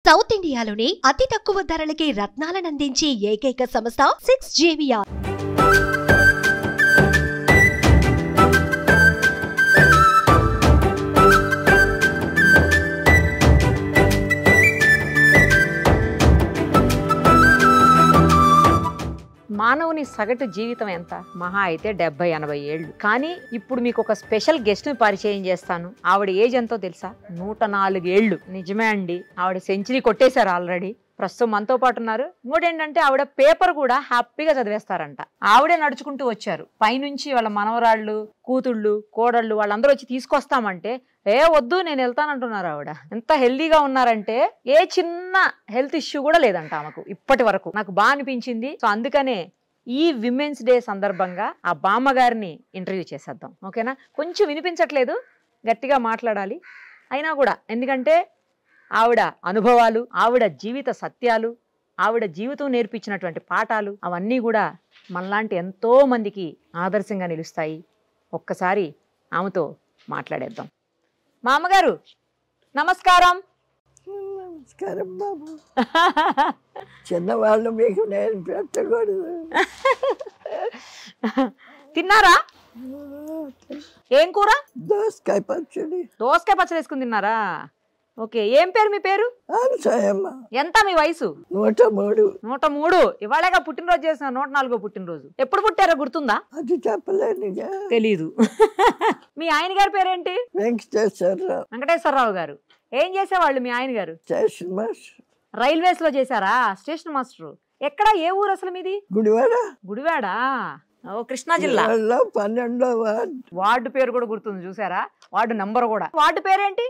South ఇండియాలోనే అతి తక్కువ ధరలకి రత్నాలనందించే ఏకైక సంస్థ 6JVR. మానవుని సగటు జీవితం ఎంత? మహా అయితే 70-80 ఏళ్ళు. కానీ ఇప్పుడు మీకు ఒక స్పెషల్ గెస్ట్ ని పరిచయం చేస్తాను. ఆవిడ ఏజ్ ఎంతో తెలుసా? 104 ఏళ్ళు. నిజమే అండి, ఆవిడ సెంచరీ కొట్టేశారు ఆల్రెడీ. ప్రస్తుతం మనతో పాటు ఉన్నారు. ఇంకోటేంటంటే ఆవిడ పేపర్ కూడా హ్యాపీగా చదివేస్తారంట. ఆవిడే నడుచుకుంటూ వచ్చారు. పైనుంచి వాళ్ళ మనవరాళ్ళు, కూతుళ్ళు, కోడళ్ళు వాళ్ళందరూ వచ్చి తీసుకొస్తామంటే వద్దు నేను వెళ్తానంటున్నారు. ఆవిడ ఎంత హెల్దీగా ఉన్నారంటే ఏ చిన్న హెల్త్ ఇష్యూ కూడా లేదంట ఆమెకు ఇప్పటి వరకు. నాకు బాగా అనిపించింది. సో అందుకనే ఈ విమెన్స్ డే సందర్భంగా ఆ బామ్మగారిని ఇంటర్వ్యూ చేసేద్దాం. ఓకేనా? కొంచెం వినిపించట్లేదు, గట్టిగా మాట్లాడాలి అయినా కూడా, ఎందుకంటే ఆవిడ అనుభవాలు, ఆవిడ జీవిత సత్యాలు, ఆవిడ జీవితం నేర్పించినటువంటి పాఠాలు అవన్నీ కూడా మనలాంటి ఎంతో మందికి ఆదర్శంగా నిలుస్తాయి. ఒక్కసారి ఆమెతో మాట్లాడేద్దాం. మా అమ్మగారు నమస్కారం. నమస్కారం బాబు. చిన్నవాళ్ళు మీకు నేను పెట్టకూడదు. తిన్నారా? ఏం కూర? దోసకాయ పచ్చడి. దోసకాయ పచ్చడి వేసుకుని తిన్నారా? ఓకే. ఏం పేరు మీ పేరు? ఎంత మీ వయసు? 103. 103. ఇవాళగా పుట్టినరోజు చేసిన 104వ పుట్టినరోజు. ఎప్పుడు పుట్టారో గుర్తుందా? అది చెప్పలేనుగా. తెలీదు. మీ ఆయన గారి పేరేంటి? వెంకటేశ్వరరావు. వెంకటేశ్వరరావు గారు. ఏం చేసేవాళ్ళు మీ ఆయన గారు? Station master. రైల్వేస్ లో చేశారా? Station master. ఎక్కడ? ఏ ఊరు అసలు మీది? గుడివాడ. గుడివాడా? ఓ కృష్ణా జిల్లా. 12వ వార్డు. వార్డు పేరు కూడా గుర్తుంది చూసారా? వార్డు నంబర్ కూడా. వార్డు పేరేంటి?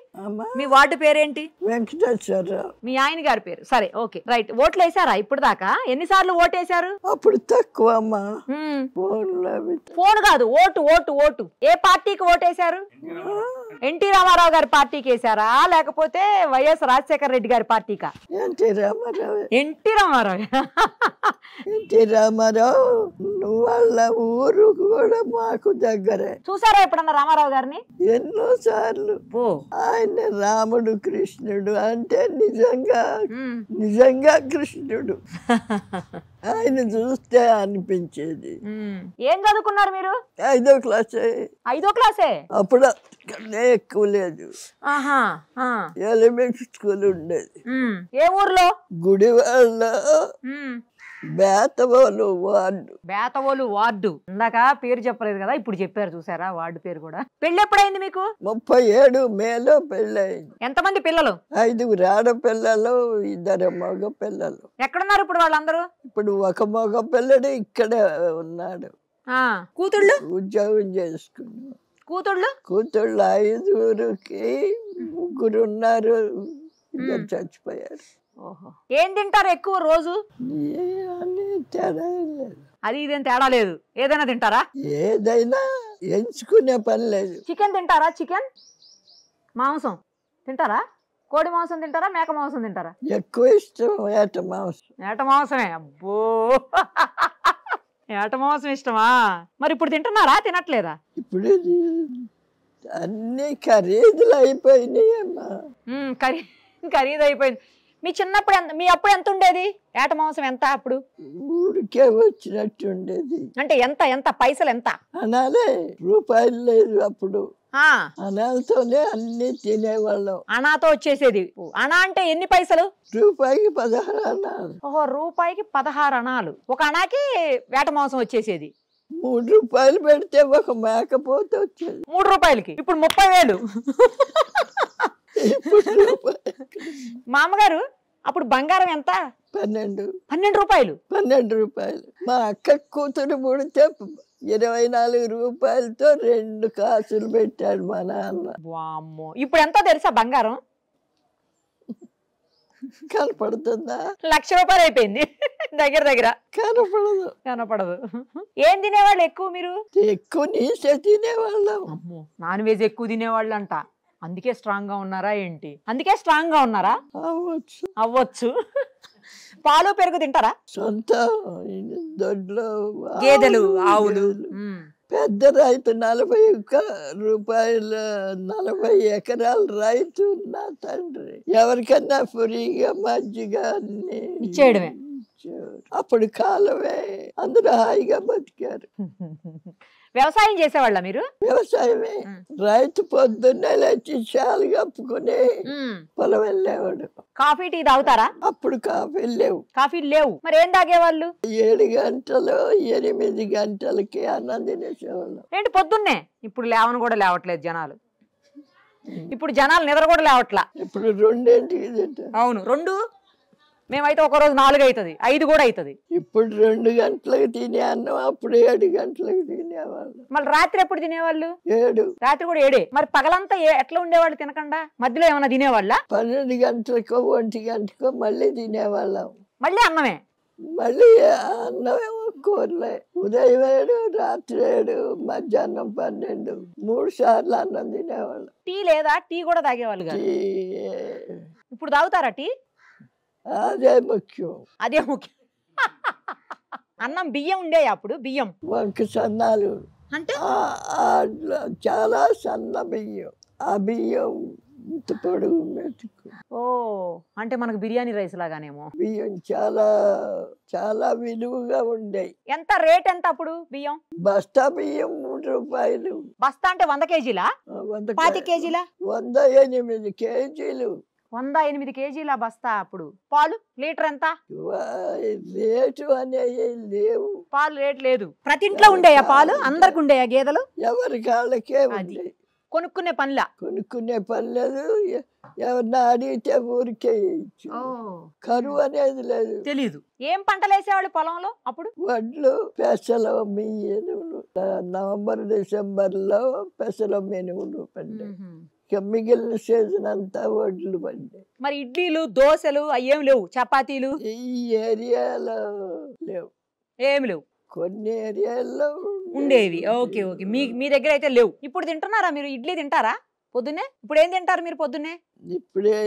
మీ వార్డు పేరేంటి? వెంకటేశ్వరరావు. మీ ఆయన గారి పేరు. సరే, ఓకే, రైట్. ఓట్లు వేసారా ఇప్పుడు దాకా? ఎన్నిసార్లు ఓటేశారు? అప్పుడు తక్కువ అమ్మా. ఫోన్ కాదు, ఓటు ఓటు ఓటు. ఏ పార్టీకి ఓటేశారు? ఎన్టీ రామారావు గారి పార్టీకి వేసారా లేకపోతే వైఎస్ రాజశేఖర రెడ్డి గారి పార్టీకా? NT Rama Rao. NT Rama Rao. NT Rama Rao వాళ్ళ ఊరు కూడా మాకు దగ్గరే. చూసారా ఎప్పుడన్నా రామారావు గారిని? ఎన్నో సార్లు. ఆయన రాముడు కృష్ణుడు అంటే నిజంగా కృష్ణుడు. ఆయన చూస్తే అనిపించేది. ఏం చదువుకున్నారు మీరు? 5వ క్లాసే. 5వ క్లాసే? అప్పుడు ఎక్కువ లేదు. ఎలిమెంటరీ స్కూల్ ఉండేది. ఏ ఊర్లో? గుడివాడ బేతవోలు వార్డు. బేతవోలు వార్డు. ఇందాక పేరు చెప్పలేదు కదా, ఇప్పుడు చెప్పారు. చూసారా వార్డు పేరు కూడా. పెళ్లి ఎప్పుడైంది మీకు? 37 మేలో పెళ్ళయింది. ఎంతమంది పిల్లలు? 5 ఆడపిల్లలు, 2 మగ పిల్లలు. ఎక్కడున్నారు ఇప్పుడు వాళ్ళందరూ? ఇప్పుడు ఒక మగ పిల్లడు ఇక్కడే ఉన్నాడు. కూతుళ్ళు ఉద్యోగం చేసుకున్నాడు. కూతుళ్ళు 5కి 3 ఉన్నారు, 2 చచ్చిపోయారు. ఏం తింటారు ఎక్కువ రోజు? అది ఇదేం తేడా లేదు, ఏదైనా తింటారా? ఏదైనా ఎంచుకునే పని లేదు. చికెన్ తింటారా? చికెన్ మాంసం తింటారా? కోడి మాంసం తింటారా? మేక మాంసం తింటారా? ఎక్కువ ఇష్టం ఏట మాంసం. ఏట మాంసమే. అబ్బో, ఏట మాంసం ఇష్టమా? మరి ఇప్పుడు తింటున్నారా? తినట్లేదా? ఇప్పుడు అన్ని ఖరీదులు అయిపోయినాయి అమ్మా. ఖరీదు అయిపోయింది. మీ చిన్నప్పుడు మీ అప్పుడు ఎంత ఉండేది ఏట మాంసం? ఎంత అప్పుడు? ఊరికే వచ్చినట్టు ఉండేది. అంటే ఎంత ఎంత పైసలు ఎంత? అనాలే రూపాయలు లేదు అప్పుడు. అనాలతోనే అన్ని తినేవాళ్ళం. అనాతో వచ్చేసేది. అనా అంటే ఎన్ని పైసలు? రూపాయికి 16 అనాలు. ఓహో, రూపాయికి 16 అనాలు. ఒక అనాకి వేట మాంసం వచ్చేసేది. 3 రూపాయలు పెడితే ఒక మేకపోతే వచ్చేది. 3 రూపాయలకి. ఇప్పుడు 30,000. మా అమ్మగారు అప్పుడు బంగారం ఎంత? 12 రూపాయలు. 12 రూపాయలు. మా అక్క కూతురు పుడితే 24 రూపాయలతో 2 కాసులు పెట్టాడు మా నాన్న. వామ్మో, ఇప్పుడు ఎంతో తెలుసా బంగారం? కనపడుతుందా? 1,00,000 రూపాయలు అయిపోయింది దగ్గర దగ్గర. కనపడదు. ఏం తినేవాళ్ళు ఎక్కువ మీరు? ఎక్కువ నీసే తినేవాళ్ళం. అమ్మో, నాన్ వెజ్ ఎక్కువ తినేవాళ్ళు అంట. అందుకే స్ట్రాంగ్ గా ఉన్నారా ఏంటి? అందుకే స్ట్రాంగ్ గా ఉన్నారా? అవ్వచ్చు. పాలు పెరుగు తింటారా? సొంత దొడ్లో గేదెలు, ఆవులు. పెద్ద రైతు 40 రూపాయల 40 ఎకరాల రైతు నా తండ్రి. ఎవరికన్నా ఫ్రీగా మజ్జిగ అన్ని ఇచ్చేయడమే. అప్పుడు కాలమే, అందరూ హాయిగా బతికారు. వ్యవసాయం చేసేవాళ్ళ మీరు? వ్యవసాయమే. రైతు పొద్దున్నే లేచి చాలు కప్పుకుని పొలం వెళ్ళేవాడు. కాఫీ టీ తాగుతారా? అప్పుడు కాఫీ లేవు. కాఫీ లేవు, మరి ఏం తాగేవాళ్ళు? 7 గంటలు 8 గంటలకి అన్నం తినేసేవాళ్ళం. ఏంటి పొద్దున్నే? ఇప్పుడు లేవను కూడా లేవట్లేదు జనాలు. ఇప్పుడు జనాలు నిద్ర కూడా లేవట్లా. ఇప్పుడు 2 తింటారు. అవును, 2. మేమైతే ఒక రోజు 4 అవుతుంది, 5 కూడా అవుతుంది. ఇప్పుడు 2 గంటలకు తినే అన్నం అప్పుడు 7 గంటలకు తినేవాళ్ళు. మళ్ళీ రాత్రి ఎప్పుడు తినేవాళ్ళు? 7. రాత్రి కూడా 7. మరి పగలంతా ఎట్లా ఉండేవాళ్ళు తినకుండా? మధ్యలో ఏమైనా తినేవాళ్ళ? 12 గంటలకో 1 గంటకో మళ్ళీ తినేవాళ్ళం. మళ్ళీ అన్నమే? మళ్ళీ అన్నమేమో కూరలే. ఉదయం 7, రాత్రి 7, మధ్యాహ్నం 12, 3 సార్లు అన్నం తినేవాళ్ళం. టీ లేదా? టీ కూడా తాగేవాళ్ళు కాదు. ఇప్పుడు తాగుతారా టీ? అదే ముఖ్యం. అదే ముఖ్యం. అన్నం బియ్యం ఉండే అప్పుడు? బియ్యం వంక సన్నాలు అంటే చాలా సన్న బియ్యం. ఆ బియ్యం ఇంత పొడుగు మెతుకు. ఓ, అంటే మనకు బిర్యానీ రైస్ లాగానేమో. బియ్యం చాలా చాలా విలువగా ఉండేవి. ఎంత రేట్ ఎంత అప్పుడు బియ్యం? బస్తా బియ్యం 3 రూపాయలు. బస్తా అంటే 100 కేజీలా? 20 కేజీలా? 108 కేజీలు. 108 కేజీల బస్తా. అప్పుడు పాలు లీటర్ ఎంత? రేటు అనేవి లేవు. పాలు రేట్ లేదు. ప్రతి ఇంట్లో ఉండేయా పాలు? అందరికి ఉండేయా గేదెలు? ఎవరి కాళ్ళకే ఉండే. కొనుక్కునే పనిలా? కొనుక్కునే పని లేదు. ఎవరిని అడిగితే ఊరికే ఇచ్చు. కరువు అనేది లేదు. తెలీదు. ఏం పంటలు వేసేవాళ్ళు పొలంలో అప్పుడు? వడ్లు, పెసలు, మినువులు. నవంబర్ డిసెంబర్లో పెసలు మినువులు పడ్డాయి. మిగిలిన సీజన్ అంతా వడ్లు పడ్డాయి. మరి ఇడ్లీలు దోశలు అయ్యేం లేవు? చపాతీలు ఈ ఏరియాలో లేవు. ఏమి లేవు. కొన్ని ఏరియాల్లో ఉండేవి. Okay okay. మీ దగ్గర అయితే లేవు. ఇప్పుడు తింటున్నారా మీరు? ఇడ్లీ తింటారా పొద్దున్నే? ఇప్పుడు ఏం తింటారు మీరు పొద్దున్నే? ఇప్పుడే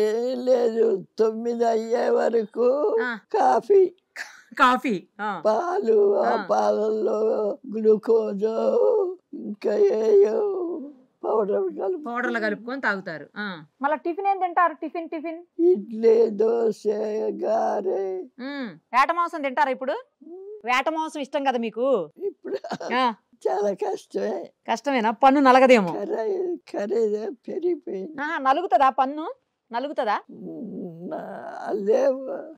లేదు. 9 అయ్యే వరకు కాఫీ. కాఫీ, పాలు. ఆ పాలల్లో గ్లూకోజ్ ఇంకా ఏయో పౌడర్లు కలుపుకొని తాగుతారు. మళ్ళీ టిఫిన్ ఏం తింటారు? టిఫిన్ ఇడ్లీ, దోశ, గారె. వేట మాంసం తింటారా ఇప్పుడు? వేట మాంసం ఇష్టం కదా మీకు? ఇప్పుడు చాలా కష్టమే. కష్టమేనా? పన్ను నలగదేమో. ఖరీదు పెరిగిపోయింది. నలుగుతుందా పన్ను? నలుగుతుందా?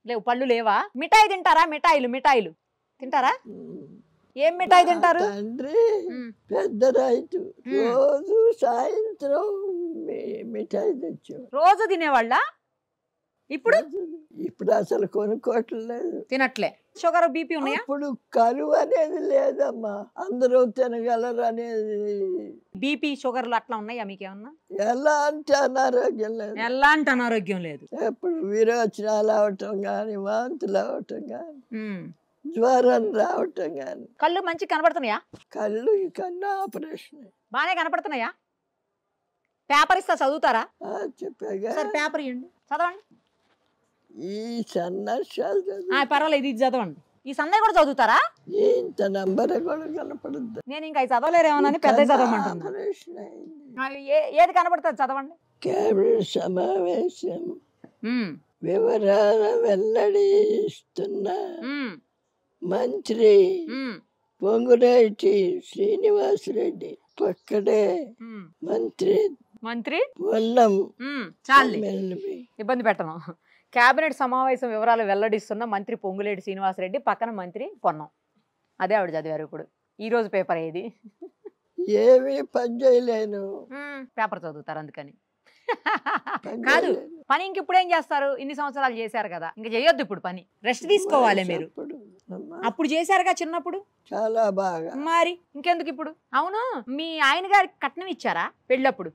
లేవు పళ్ళు లేవా? మిఠాయి తింటారా? మిఠాయిలు తింటారా? ఏం మిఠాయి తింటారు? తండ్రి పెద్ద రైతు, రోజు సాయంత్రం మిఠాయి తెచ్చు. రోజు తినేవాళ్ళ? ఇప్పుడు అసలు కొనుక్కోవట్లేదు. తినట్లే. షుగర్ బీపీ ఉన్నాయా? ఇప్పుడు కరువు అనేది లేదమ్మా, అందరూ తినగలరు అనేది. బీపీ షుగర్లు అట్లా ఉన్నాయా మీకేమన్నా? ఎలాంటి అనారోగ్యం లేదు. ఎలాంటి అనారోగ్యం లేదు. ఎప్పుడు విరోచనాలు అవటం గాని, వాంతులు అవటం గాని, జ్వరం రావటం గాని. కళ్ళు మంచి కనబడుతున్నాయా? కళ్ళు కన్నా ఆపరేషన్ బానే కనపడుతున్నాయా? పేపర్ ఇస్తా, చదువుతారా? చెప్పాగా. పేపర్ ఇవ్వండి, చదవండి. ఈ సన్నాసాలు పర్వాలేదు, ఇది చదవండి. ఈ సన్నయ్య కూడా చదువుతారా? ఇంత నంబర్ కూడా కనపడుద్ది. నేను ఇంకా చదవలేరేమోనని పెద్ద చదవమంటున్నా. ఏది కనపడుతుంది చదవండి. కేబినెట్ సమావేశం వివరాల వెల్లడిస్తున్న మంత్రి పొంగులేటి శ్రీనివాసరెడ్డి పక్కడే మంత్రి చాలు, ఇబ్బంది పెట్టను. కేబినెట్ సమావేశం వివరాలు వెల్లడిస్తున్న మంత్రి పొంగులేటి శ్రీనివాసరెడ్డి పక్కన మంత్రి పొన్నం. అదే ఆవిడ చదివారు. ఇప్పుడు ఈ రోజు పేపర్ ఏది? ఏమీ పని చేయలేను. పేపర్ చదువుతారు అందుకని. కాదు, పని ఇంక ఇప్పుడు ఏం చేస్తారు? ఇన్ని సంవత్సరాలు చేశారు కదా, ఇంక చేయొద్దు ఇప్పుడు పని. రెస్ట్ తీసుకోవాలి మీరు. అప్పుడు చేశారుగా చిన్నప్పుడు చాలా బాగా. మరి ఇంకెందుకు ఇప్పుడు? అవును, మీ ఆయన గారికి కట్నం ఇచ్చారా పెళ్ళప్పుడు?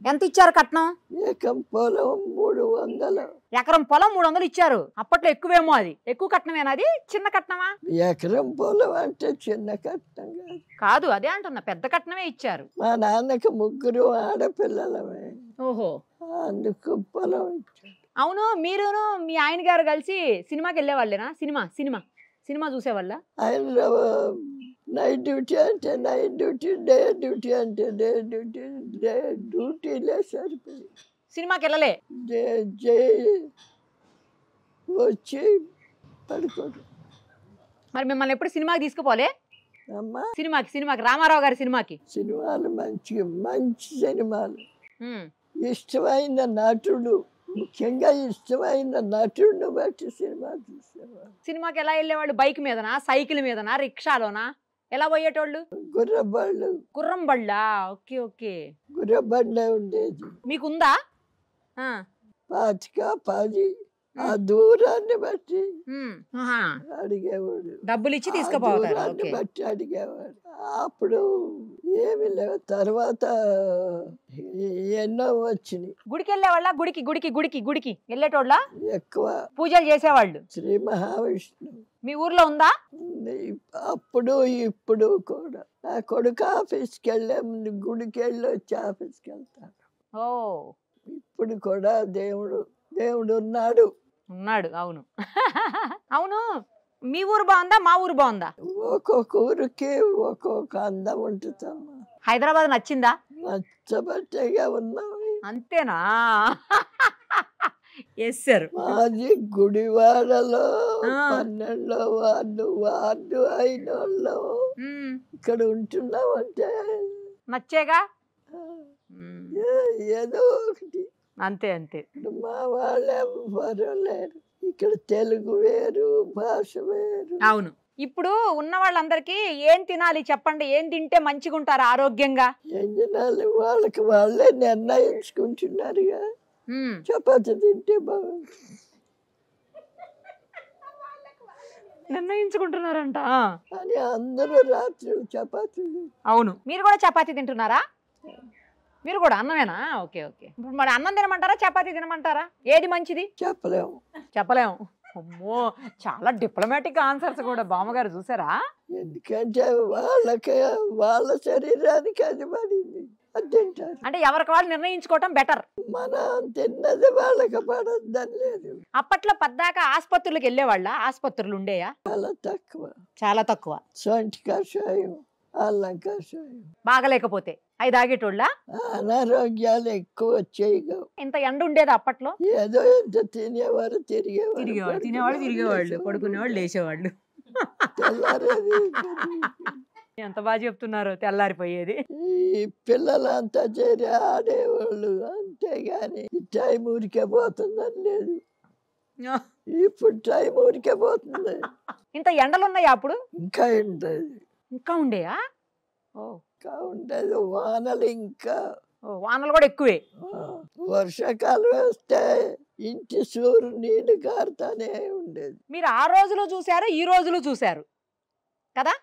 ఎంత ఇచ్చారు కట్నం? ఎకరం పొలం 300. ఎకరం పొలం 300 ఇచ్చారు. అప్పట్లో ఎక్కువేమో. అది ఎక్కువ కట్నమేనా? అది చిన్న కట్నమా? ఎకరం పొలం అంటే చిన్న కట్నం కాదు. అదే అంటున్నా, పెద్ద కట్నమే ఇచ్చారు. మా నాన్నకి 3 ఆడపిల్లలమే. ఓహో, అందుకు పొలం ఇచ్చారు. అవును, మీరును మీ ఆయన గారు కలిసి సినిమాకి వెళ్ళేవాళ్ళేనా? సినిమా చూసేవాళ్ళ? ఆయన నైట్ డ్యూటీ అంటే నైట్ డ్యూటీ, డే డ్యూటీ అంటే డే డ్యూటీ, డ్యూటీలే సరిపోయి సినిమాకి వెళ్ళలే? వచ్చి పడుకోడు. మరి మిమ్మల్ని ఎప్పుడు సినిమాకి తీసుకుపోలే? అమ్మా సినిమాకి రామారావు గారి సినిమాకి. సినిమాలు మంచి సినిమాలు, ఇష్టమైన నటుడు, ముఖ్యంగా ఇష్టమైన నటుడిని బట్టి సినిమా చూసేవాళ్ళు. సినిమాకి ఎలా వెళ్ళేవాళ్ళు? బైక్ మీదనా, సైకిల్ మీదనా, రిక్షాలోనా, ఎలా పోయేటోళ్ళు? గుర్రం బళ్ళా? ఓకే ఓకే, గుర్రబండే ఉండేది. మీకుందా? 10 ఆ దూరాన్ని బట్టి అడిగేవాడు, డబ్బులు ఇచ్చి తీసుకుపోతారు. బట్టి అడిగేవాడు. అప్పుడు ఏమి లేవు, తర్వాత ఎన్నో వచ్చినాయి. గుడికి వెళ్ళేవాళ్ళ? గుడికి వెళ్ళేటోళ్ళ? ఎక్కువ పూజలు చేసేవాళ్ళు. శ్రీ మహావిష్ణు మీ ఊర్లో ఉందా? అప్పుడు ఇప్పుడు కూడా. నా కొడుకు ఆఫీస్కి వెళ్ళే ముందు గుడికి వెళ్ళి వచ్చి ఆఫీస్కి వెళ్తాను. ఓ, ఇప్పుడు కూడా దేవుడు ఉన్నాడు. అవును. అవును, మీ ఊరు బాగుందా, మా ఊరు బాగుందా? ఒక్కొక్క ఊరికి ఒక్కొక్క అందం ఉంటుందమ్మా. హైదరాబాద్ నచ్చిందా? నచ్చబట్టేగా ఉన్నాం. అంతేనా? Yes sir. మాది గుడివాడలో 12వ వార్డు అయిన వాళ్ళు ఇక్కడ ఉంటున్నామంటే నచ్చేగా, ఏదో ఒకటి. అంతే. మా వాళ్ళు ఎవరు లేరు ఇక్కడ, తెలుగు వేరు, భాష వేరు. అవును. ఇప్పుడు ఉన్న వాళ్ళందరికీ ఏం తినాలి చెప్పండి? ఏం తింటే మంచిగా ఉంటారు ఆరోగ్యంగా? ఏం తినాలి వాళ్ళకి వాళ్ళే నిర్ణయించుకుంటున్నారుగా. చపాతి తింటే బాగుంటుంది నిర్ణయించుకుంటున్నారంట అని అందరూ రాత్రి చపాతీ. అవును, మీరు కూడా చపాతీ తింటున్నారా? మీరు కూడా అన్నమేనా? ఓకే. ఇప్పుడు మరి అన్నం తినమంటారా, చపాతీ తినమంటారా? ఏది మంచిది? చెప్పలేము. అమ్మో, చాలా డిప్లొమాటిక్ ఆన్సర్స్ కూడా బామ్మగారు, చూసారా? ఎందుకంటే వాళ్ళ శరీరానికి అది పడింది, అది తింటారు. అంటే ఎవరికి వాళ్ళు నిర్ణయించుకోవటం బెటర్. మనం తిన్నది వాళ్ళకి పడద్దని లేదు. అప్పట్లో పద్దాక ఆసుపత్రులకు వెళ్ళేవాళ్ళ? ఆసుపత్రులు ఉండేయా? చాలా తక్కువ. సొంటి కషాయం, అల్లం కషాయం. బాగలేకపోతే అవి తాగేటోళ్ళ? అనారోగ్యాలు ఎక్కువ వచ్చాయి. ఇంత ఎండ ఉండేది అప్పట్లో? ఏదో ఎంత తినేవారు, తిరిగేవాళ్ళు, పడుకునేవాళ్ళు, లేచేవాళ్ళు. ఎంత బాగా చెప్తున్నారు, తెల్లారిపోయేది. ఈ పిల్లలంతా చేరి ఆడేవాళ్ళు, అంతేగాని టైం ఊరికే పోతుందని లేదు. ఇప్పుడు టైం ఊరికే పోతుంది. ఇంత ఎండలు ఉన్నాయా అప్పుడు? ఇంకా ఉండేయా? ఇంకా ఉండేది. వానలు కూడా ఎక్కువే. వర్షాకాలం వేస్తే ఇంటి సూరు నీళ్లు కారుతానే ఉండేది. మీరు ఆ రోజులు చూసారు, ఈ రోజులు చూసారు కదా?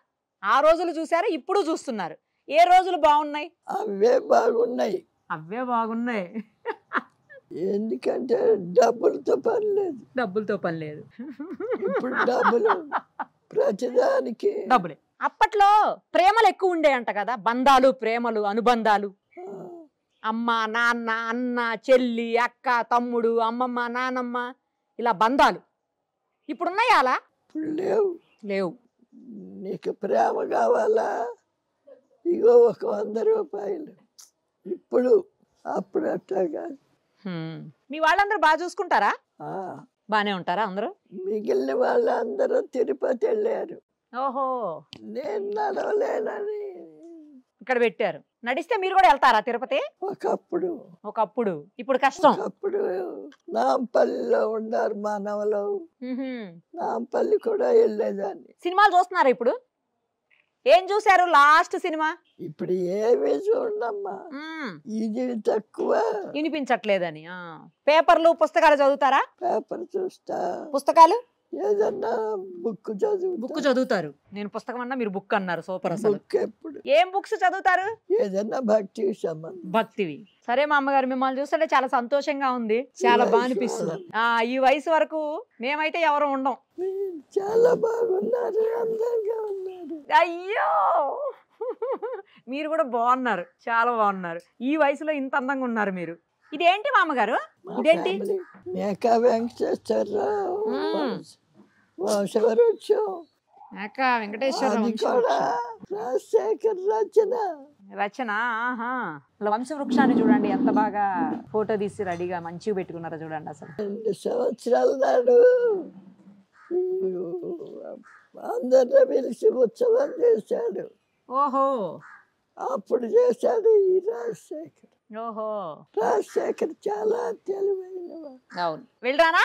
ఆ రోజులు చూసారు, ఇప్పుడు చూస్తున్నారు. ఏ రోజులు బాగున్నాయి? అవే బాగున్నాయి. ఎందుకంటే డబ్బులతో పని లేదు. ఇప్పుడు డబ్బులు ప్రతిదానికి డబ్బులే. అప్పట్లో ప్రేమలు ఎక్కువ ఉండేయంట కదా, బంధాలు, ప్రేమలు, అనుబంధాలు. అమ్మ, నాన్న, అన్న, చెల్లి, అక్క, తమ్ముడు, అమ్మమ్మ, నానమ్మ, ఇలా బంధాలు. ఇప్పుడున్నాయా అలా? లేవు. నీకు ప్రేమ కావాలా, ఇగో 100 రూపాయలు. ఇప్పుడు అప్పుడు అట్లా కాదు. మీ వాళ్ళందరూ బాగా చూసుకుంటారా? బానే ఉంటారా అందరూ? మిగిలిన వాళ్ళందరూ తిరుపతి వెళ్ళారు. ఓహో, నేను నడవలేనని ఇక్కడ పెట్టారు. నడిస్తే మీరు కూడా వెళ్తారా తిరుపతి? ఒకప్పుడు. ఇప్పుడు కష్టం. అప్పుడు నాంపల్లిలో ఉన్నారు మానవులు, నాంపల్లి కూడా వెళ్ళేదాన్ని. సినిమాలు చూస్తున్నారా ఇప్పుడు? ఏం చూసారు లాస్ట్ సినిమా? ఇప్పుడు ఏమీ చూడమ్మా, ఇది తక్కువ. వినిపించట్లేదని. పేపర్లు, పుస్తకాలు చదువుతారా? పేపర్ చూస్తా. పుస్తకాలు ఏదన్నా బుక్ చదువుతారు. నేను పుస్తకం అన్నా, మీరు బుక్ అన్నారు. సూపర్. అసలు ఎప్పుడు ఏం బుక్స్ చదువుతారు? ఏదన్నా భక్తివి. సరే మా అమ్మగారు, మిమ్మల్ని చూస్తుంటే చాలా సంతోషంగా ఉంది, చాలా బాగా అనిపిస్తుంది. ఈ వయసు వరకు మేమైతే ఎవరు ఉండం. చాలా బాగున్నారు, అందంగా ఉన్నారు. అయ్యో, మీరు కూడా బాగున్నారు, చాలా బాగున్నారు. ఈ వయసులో ఇంత అందంగా ఉన్నారు మీరు. ఇదేంటి మామగారు? ఇదేంటి? మేకా వెంకటేశ్వరరావు వంశవృక్షం. మేకా వెంకటేశ్వరరావు రాజశేఖర్ రచన. రచన. ఆహా. వంశవృక్షాన్ని చూడండి ఎంత బాగా ఫోటో తీసి రెడీగా మంచిగా పెట్టుకున్నారో చూడండి. అసలు 2 సంవత్సరాల నాడు అందరిని పిలిచి ఉత్సవం చేశాడు. ఓహో. అప్పుడు చేశాడు ఈ రాజశేఖర్. ఓహో. రాజశేఖర్ చాలా తెలివైన. అవును. వెళ్ళరానా.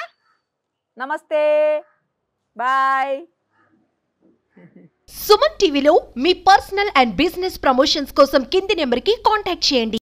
నమస్తే, బాయ్. సుమన్ టీవీలో మీ పర్సనల్ అండ్ బిజినెస్ ప్రమోషన్స్ కోసం కింది నెంబర్కి కాంటాక్ట్ చేయండి.